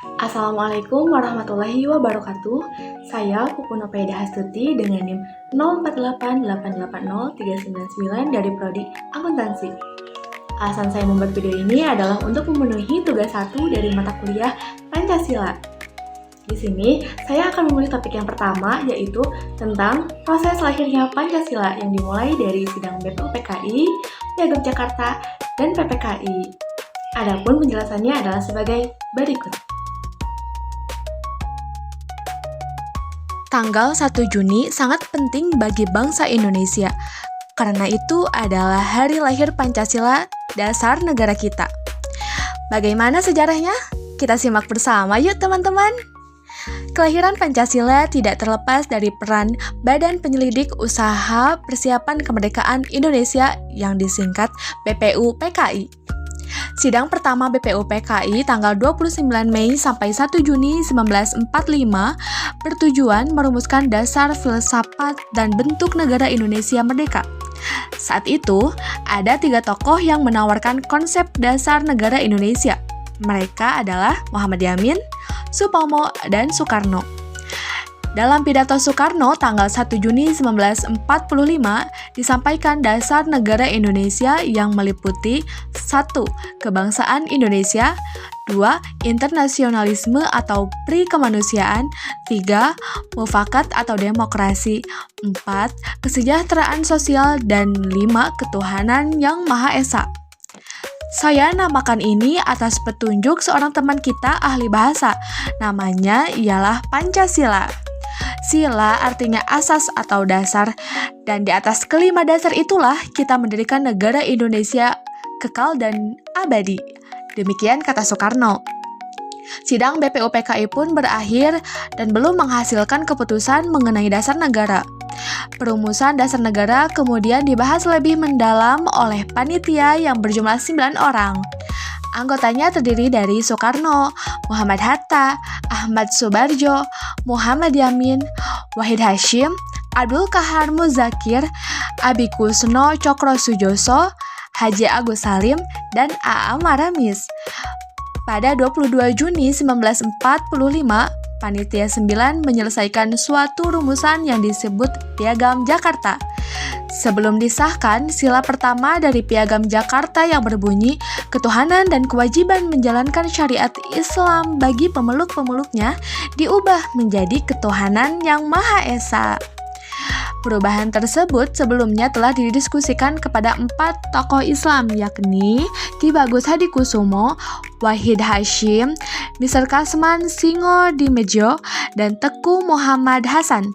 Assalamualaikum warahmatullahi wabarakatuh. Saya Pupuna Paida Hastuti dengan NIM 0488803999 dari Prodi Akuntansi. Alasan saya membuat video ini adalah untuk memenuhi tugas 1 dari mata kuliah Pancasila. Di sini, saya akan memulai topik yang pertama, yaitu tentang proses lahirnya Pancasila yang dimulai dari sidang BPUPKI, Piagam Jakarta, dan PPKI. Adapun penjelasannya adalah sebagai berikut. Tanggal 1 Juni sangat penting bagi bangsa Indonesia, karena itu adalah hari lahir Pancasila, dasar negara kita. Bagaimana sejarahnya? Kita simak bersama yuk teman-teman! Kelahiran Pancasila tidak terlepas dari peran Badan Penyelidik Usaha Persiapan Kemerdekaan Indonesia yang disingkat BPUPKI. Sidang pertama BPUPKI tanggal 29 Mei sampai 1 Juni 1945 bertujuan merumuskan dasar filsafat dan bentuk negara Indonesia merdeka. Saat itu, ada 3 tokoh yang menawarkan konsep dasar negara Indonesia. Mereka adalah Muhammad Yamin, Supomo, dan Soekarno. Dalam pidato Soekarno tanggal 1 Juni 1945 disampaikan dasar negara Indonesia yang meliputi 1. Kebangsaan Indonesia, 2. Internasionalisme atau pri-kemanusiaan, 3. Mufakat atau demokrasi, 4. Kesejahteraan sosial, dan 5. Ketuhanan yang Maha Esa. Saya namakan ini atas petunjuk seorang teman kita ahli bahasa. Namanya ialah Pancasila. Sila artinya asas atau dasar, dan di atas kelima dasar itulah kita mendirikan negara Indonesia kekal dan abadi. Demikian kata Soekarno. Sidang BPUPKI pun berakhir dan belum menghasilkan keputusan mengenai dasar negara. Perumusan dasar negara kemudian dibahas lebih mendalam oleh panitia yang berjumlah 9 orang. Anggotanya terdiri dari Soekarno, Muhammad Hatta, Ahmad Subarjo, Muhammad Yamin, Wahid Hasyim, Abdul Qahar Muzakir, Abi Kusno Cokro Sujoso, Haji Agus Salim, dan A.A. Maramis. Pada 22 Juni 1945, Panitia 9 menyelesaikan suatu rumusan yang disebut Piagam Jakarta. Sebelum disahkan, sila pertama dari Piagam Jakarta yang berbunyi ketuhanan dan kewajiban menjalankan syariat Islam bagi pemeluk-pemeluknya diubah menjadi ketuhanan yang Maha Esa. Perubahan tersebut sebelumnya telah didiskusikan kepada 4 tokoh Islam, yakni Ki Bagus Hadikusumo, Wahid Hasyim, Mr. Kasman Singodimedjo, dan Teku Muhammad Hasan.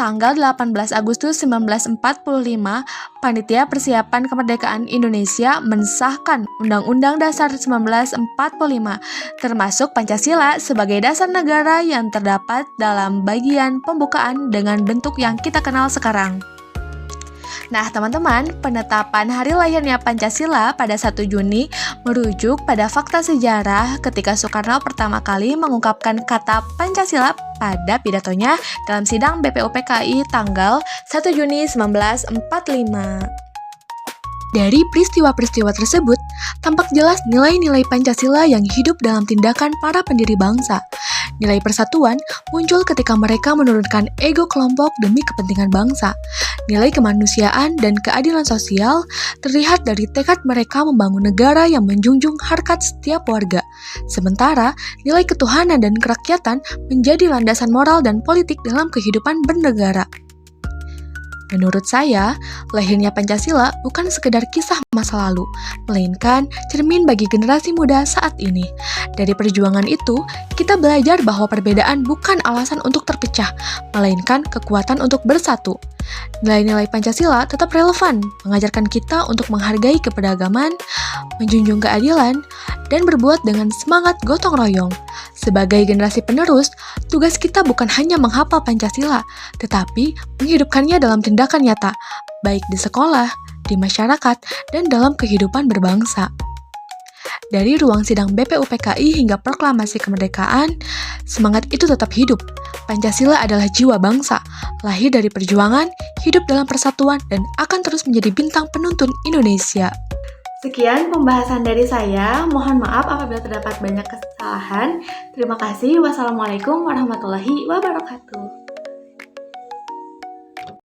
Tanggal 18 Agustus 1945, Panitia Persiapan Kemerdekaan Indonesia mensahkan Undang-Undang Dasar 1945, termasuk Pancasila sebagai dasar negara yang terdapat dalam bagian pembukaan dengan bentuk yang kita kenal sekarang. Nah teman-teman, penetapan hari lahirnya Pancasila pada 1 Juni merujuk pada fakta sejarah ketika Soekarno pertama kali mengungkapkan kata Pancasila pada pidatonya dalam sidang BPUPKI tanggal 1 Juni 1945. Dari peristiwa-peristiwa tersebut, tampak jelas nilai-nilai Pancasila yang hidup dalam tindakan para pendiri bangsa. Nilai persatuan muncul ketika mereka menurunkan ego kelompok demi kepentingan bangsa. Nilai kemanusiaan dan keadilan sosial terlihat dari tekad mereka membangun negara yang menjunjung harkat setiap warga. Sementara, nilai ketuhanan dan kerakyatan menjadi landasan moral dan politik dalam kehidupan bernegara. Menurut saya, lahirnya Pancasila bukan sekedar kisah masa lalu, melainkan cermin bagi generasi muda saat ini. Dari perjuangan itu, kita belajar bahwa perbedaan bukan alasan untuk terpecah, melainkan kekuatan untuk bersatu. Nilai-nilai Pancasila tetap relevan, mengajarkan kita untuk menghargai keberagaman, menjunjung keadilan, dan berbuat dengan semangat gotong royong. Sebagai generasi penerus, tugas kita bukan hanya menghafal Pancasila, tetapi menghidupkannya dalam tindakan nyata, baik di sekolah, di masyarakat, dan dalam kehidupan berbangsa. Dari ruang sidang BPUPKI hingga proklamasi kemerdekaan, semangat itu tetap hidup. Pancasila adalah jiwa bangsa, lahir dari perjuangan, hidup dalam persatuan, dan akan terus menjadi bintang penuntun Indonesia. Sekian pembahasan dari saya. Mohon maaf apabila terdapat banyak kesalahan. Terima kasih. Wassalamualaikum warahmatullahi wabarakatuh.